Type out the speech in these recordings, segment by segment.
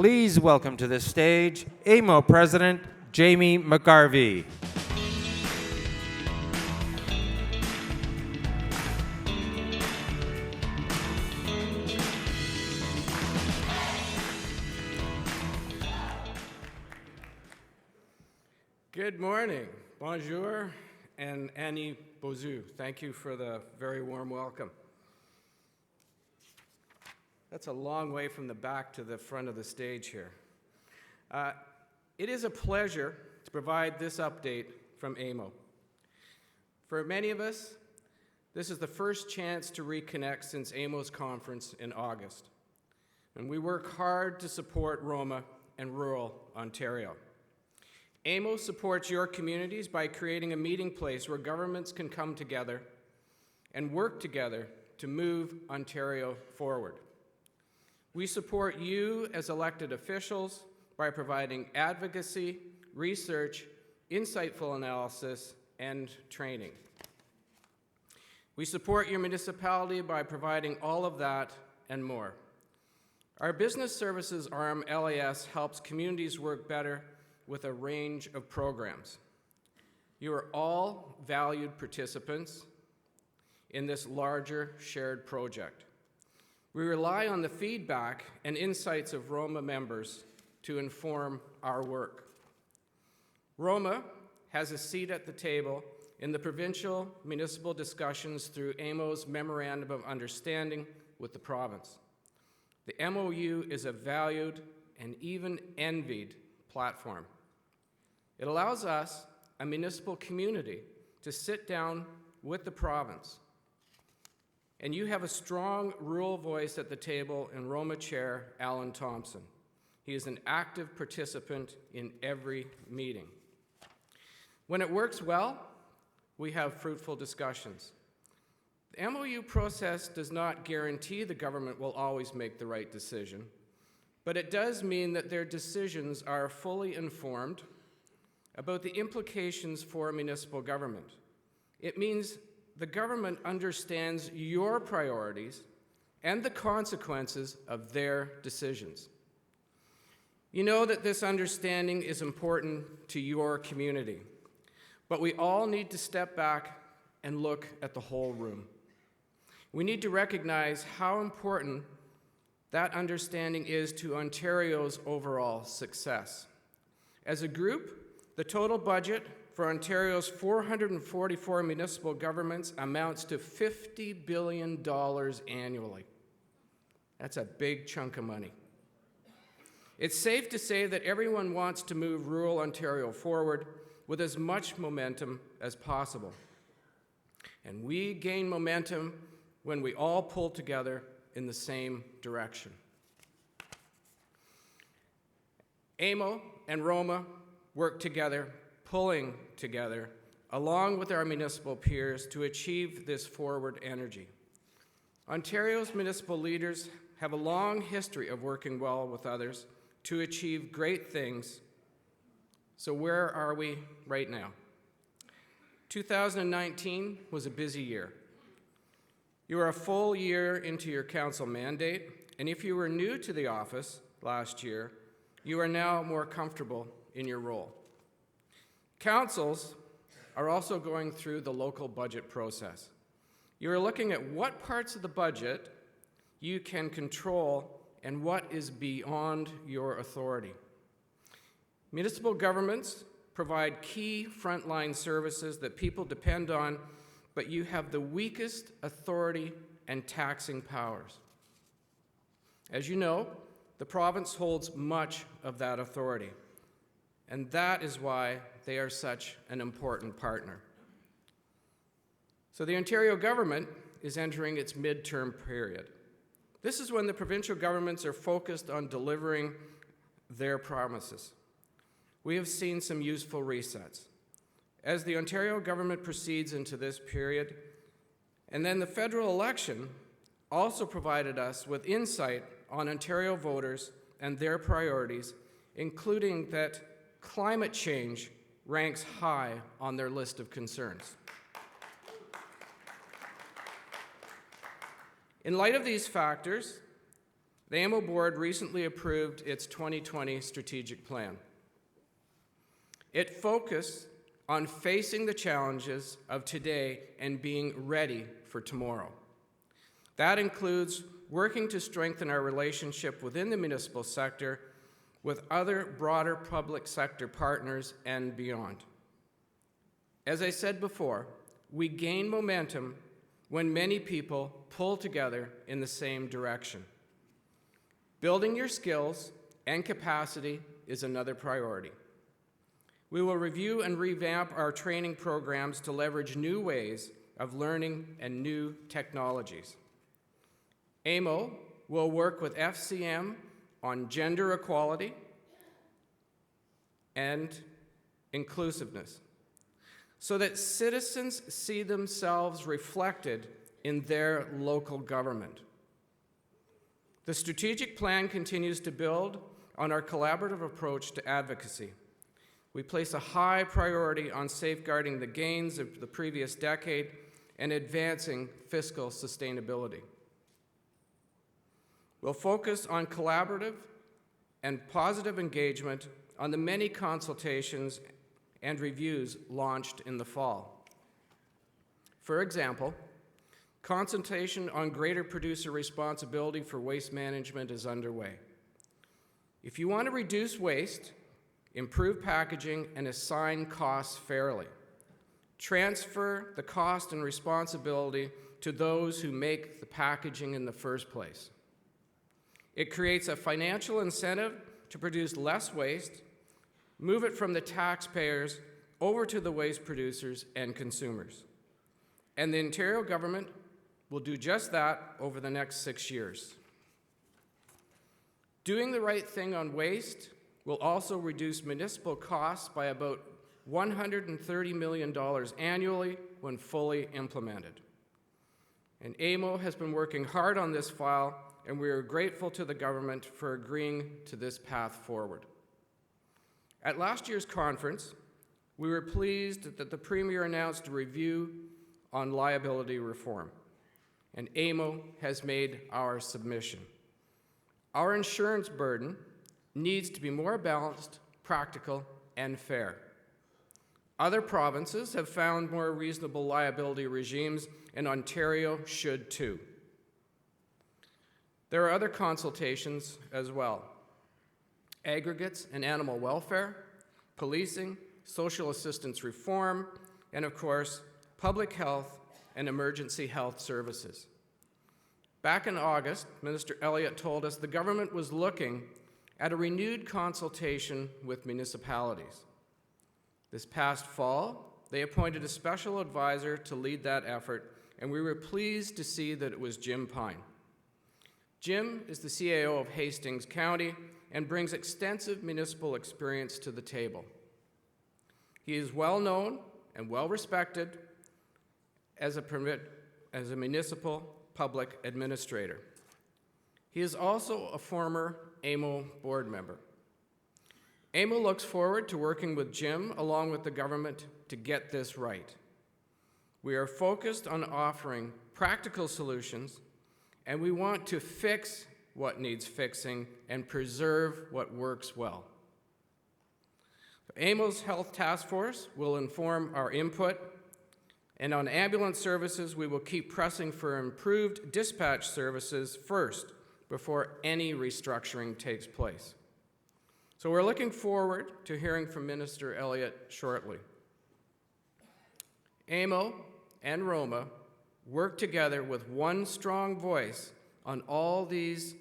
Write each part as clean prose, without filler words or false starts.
Please welcome to the stage AMO President Jamie McGarvey. Good morning, bonjour, and Annie Bozu. Thank you for the very warm welcome. That's a long way from the back to the front of the stage here. It is a pleasure to provide this update from AMO. For many of us, this is the first chance to reconnect since AMO's conference in August. And we work hard to support ROMA and rural Ontario. AMO supports your communities by creating a meeting place where governments can come together and work together to move Ontario forward. We support you as elected officials by providing advocacy, research, insightful analysis, and training. We support your municipality by providing all of that and more. Our business services arm, LAS, helps communities work better with a range of programs. You are all valued participants in this larger shared project. We rely on the feedback and insights of ROMA members to inform our work. ROMA has a seat at the table in the provincial municipal discussions through AMO's Memorandum of Understanding with the province. The MOU is a valued and even envied platform. It allows us, a municipal community, to sit down with the province. And you have a strong rural voice at the table in ROMA Chair Alan Thompson. He is an active participant in every meeting. When it works well, we have fruitful discussions. The MOU process does not guarantee the government will always make the right decision, but it does mean that their decisions are fully informed about the implications for municipal government. It means the government understands your priorities and the consequences of their decisions. You know that this understanding is important to your community, but we all need to step back and look at the whole room. We need to recognize how important that understanding is to Ontario's overall success. As a group, the total budget for Ontario's 444 municipal governments amounts to $50 billion annually. That's a big chunk of money. It's safe to say that everyone wants to move rural Ontario forward with as much momentum as possible. And we gain momentum when we all pull together in the same direction. AMO and ROMA work together, pulling together, along with our municipal peers to achieve this forward energy. Ontario's municipal leaders have a long history of working well with others to achieve great things. So where are we right now? 2019 was a busy year. You are a full year into your council mandate, and if you were new to the office last year, you are now more comfortable in your role. Councils are also going through the local budget process. You are looking at what parts of the budget you can control and what is beyond your authority. Municipal governments provide key frontline services that people depend on, but you have the weakest authority and taxing powers. As you know, the province holds much of that authority, and that is why they are such an important partner. So the Ontario government is entering its midterm period. This is when the provincial governments are focused on delivering their promises. We have seen some useful resets. As the Ontario government proceeds into this period, and then the federal election also provided us with insight on Ontario voters and their priorities, including that climate change ranks high on their list of concerns. In light of these factors, The AMO board recently approved its 2020 strategic plan. It focused on facing the challenges of today and being ready for tomorrow. That includes working to strengthen our relationship within the municipal sector with other broader public sector partners and beyond. As I said before, we gain momentum when many people pull together in the same direction. Building your skills and capacity is another priority. We will review and revamp our training programs to leverage new ways of learning and new technologies. AMO will work with FCM on gender equality and inclusiveness so that citizens see themselves reflected in their local government. The strategic plan continues to build on our collaborative approach to advocacy. We place a high priority on safeguarding the gains of the previous decade and advancing fiscal sustainability. We'll focus on collaborative and positive engagement on the many consultations and reviews launched in the fall. For example, consultation on greater producer responsibility for waste management is underway. If you want to reduce waste, improve packaging, and assign costs fairly, transfer the cost and responsibility to those who make the packaging in the first place. It creates a financial incentive to produce less waste, move it from the taxpayers over to the waste producers and consumers. And the Ontario government will do just that over the next 6 years. Doing the right thing on waste will also reduce municipal costs by about $130 million annually when fully implemented. And AMO has been working hard on this file, and we are grateful to the government for agreeing to this path forward. At last year's conference, we were pleased that the Premier announced a review on liability reform, and AMO has made our submission. Our insurance burden needs to be more balanced, practical, and fair. Other provinces have found more reasonable liability regimes, and Ontario should too. There are other consultations as well: aggregates and animal welfare, policing, social assistance reform, and of course, public health and emergency health services. Back in August, Minister Elliott told us the government was looking at a renewed consultation with municipalities. This past fall, they appointed a special advisor to lead that effort, and we were pleased to see that it was Jim Pine. Jim is the CAO of Hastings County and brings extensive municipal experience to the table. He is well known and well respected as a municipal public administrator. He is also a former AMO board member. AMO looks forward to working with Jim along with the government to get this right. We are focused on offering practical solutions, and we want to fix what needs fixing and preserve what works well. AMO's Health Task Force will inform our input, and on ambulance services, we will keep pressing for improved dispatch services first before any restructuring takes place. So we're looking forward to hearing from Minister Elliott shortly. AMO and ROMA work together with one strong voice on all these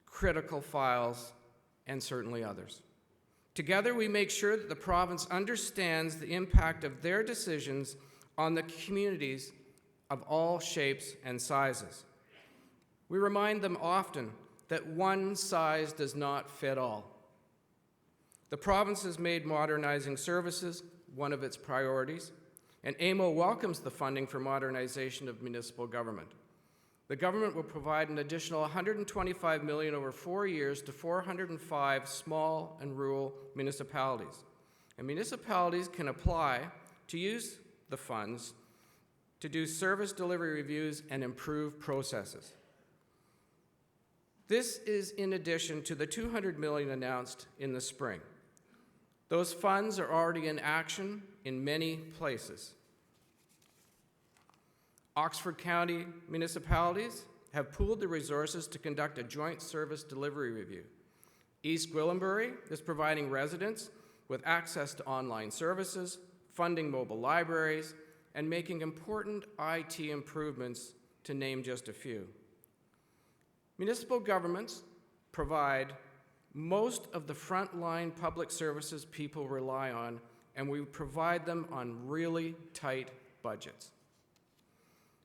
critical files and certainly others. Together, we make sure that the province understands the impact of their decisions on the communities of all shapes and sizes. We remind them often that one size does not fit all. The province has made modernizing services one of its priorities, and AMO welcomes the funding for modernization of municipal government. The government will provide an additional $125 million over 4 years to 405 small and rural municipalities. And municipalities can apply to use the funds to do service delivery reviews and improve processes. This is in addition to the $200 million announced in the spring. Those funds are already in action in many places. Oxford County municipalities have pooled their resources to conduct a joint service delivery review. East Gwillimbury is providing residents with access to online services, funding mobile libraries, and making important IT improvements, to name just a few. Municipal governments provide most of the frontline public services people rely on, and we provide them on really tight budgets.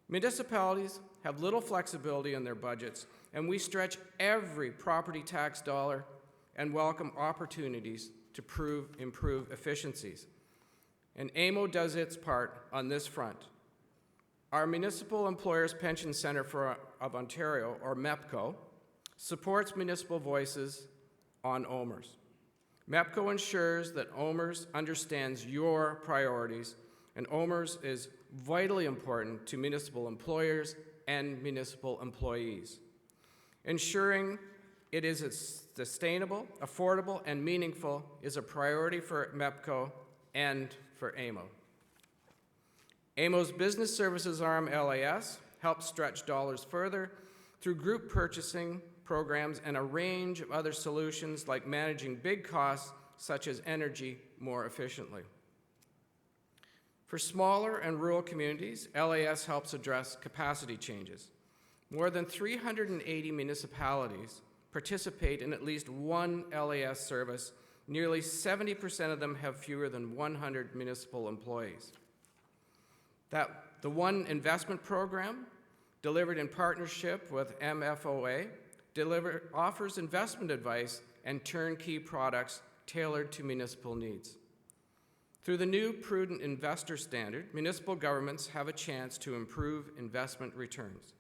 Municipalities have little flexibility in their budgets, and we stretch every property tax dollar and welcome opportunities to improve efficiencies. And AMO does its part on this front. Our Municipal Employers Pension Centre of Ontario, or MEPCO, supports municipal voices on OMERS. MEPCO ensures that OMERS understands your priorities, and OMERS is vitally important to municipal employers and municipal employees. Ensuring it is sustainable, affordable, and meaningful is a priority for MEPCO and for AMO. AMO's business services arm, LAS, helps stretch dollars further through group purchasing programs and a range of other solutions like managing big costs such as energy more efficiently. For smaller and rural communities, LAS helps address capacity changes. More than 380 municipalities participate in at least one LAS service. Nearly 70% of them have fewer than 100 municipal employees. The One Investment Program, delivered in partnership with MFOA, offers investment advice and turnkey products tailored to municipal needs. Through the new Prudent Investor Standard, municipal governments have a chance to improve investment returns.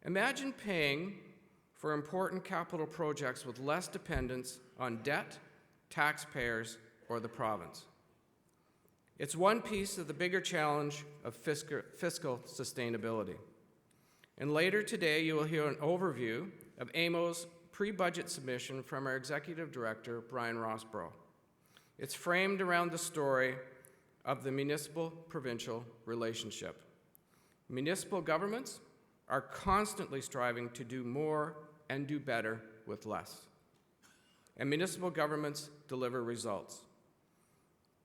Imagine paying for important capital projects with less dependence on debt, taxpayers, or the province. It's one piece of the bigger challenge of fiscal sustainability. And later today, you will hear an overview of AMO's pre-budget submission from our Executive Director, Brian Rossborough. It's framed around the story of the municipal-provincial relationship. Municipal governments are constantly striving to do more and do better with less. And municipal governments deliver results.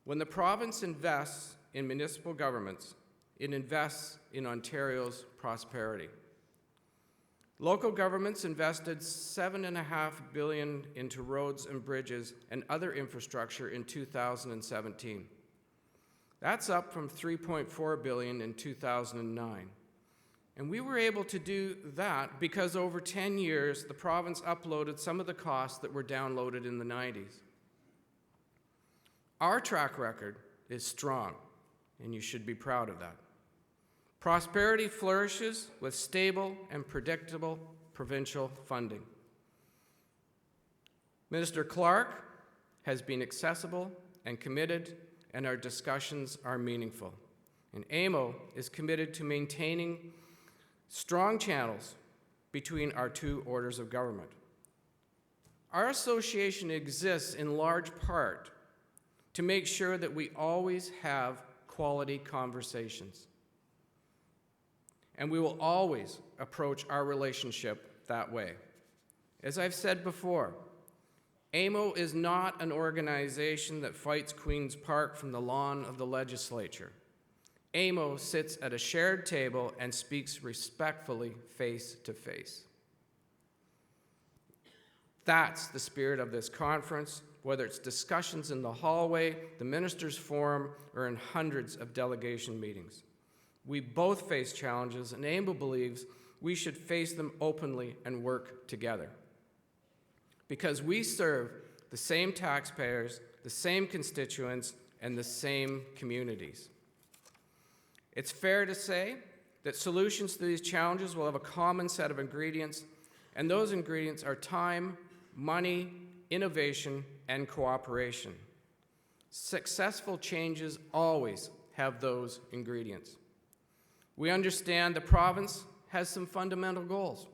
When the province invests in municipal governments, it invests in Ontario's prosperity. Local governments invested $7.5 billion into roads and bridges and other infrastructure in 2017. That's up from $3.4 billion in 2009. And we were able to do that because over 10 years, the province uploaded some of the costs that were downloaded in the 90s. Our track record is strong, and you should be proud of that. Prosperity flourishes with stable and predictable provincial funding. Minister Clark has been accessible and committed, and our discussions are meaningful. And AMO is committed to maintaining strong channels between our two orders of government. Our association exists in large part to make sure that we always have quality conversations. And we will always approach our relationship that way. As I've said before, AMO is not an organization that fights Queen's Park from the lawn of the legislature. AMO sits at a shared table and speaks respectfully face to face. That's the spirit of this conference, whether it's discussions in the hallway, the ministers' forum, or in hundreds of delegation meetings. We both face challenges, and AMO believes we should face them openly and work together. Because we serve the same taxpayers, the same constituents, and the same communities. It's fair to say that solutions to these challenges will have a common set of ingredients, and those ingredients are time, money, innovation, and cooperation. Successful changes always have those ingredients. We understand the province has some fundamental goals.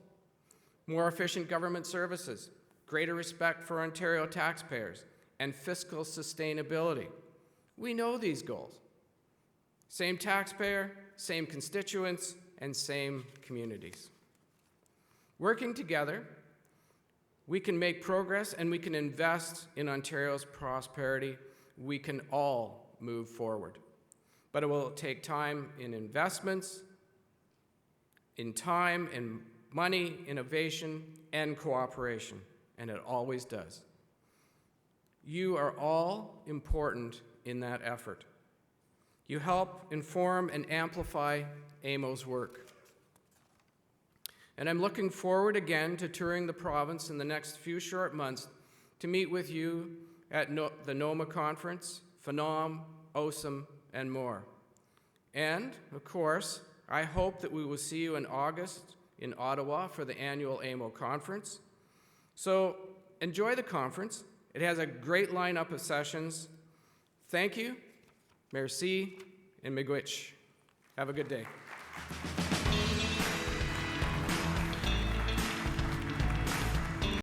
more efficient government services, greater respect for Ontario taxpayers, and fiscal sustainability. We know these goals. Same taxpayer, same constituents, and same communities. Working together, we can make progress and we can invest in Ontario's prosperity. We can all move forward. But it will take time in investments, in time, in money, innovation, and cooperation, and it always does. You are all important in that effort. You help inform and amplify AMO's work. And I'm looking forward again to touring the province in the next few short months to meet with you at the NOMA conference, Phenom, OSAM, and more. And, of course, I hope that we will see you in August in Ottawa for the annual AMO conference. So enjoy the conference. It has a great lineup of sessions. Thank you, merci, and miigwech. Have a good day.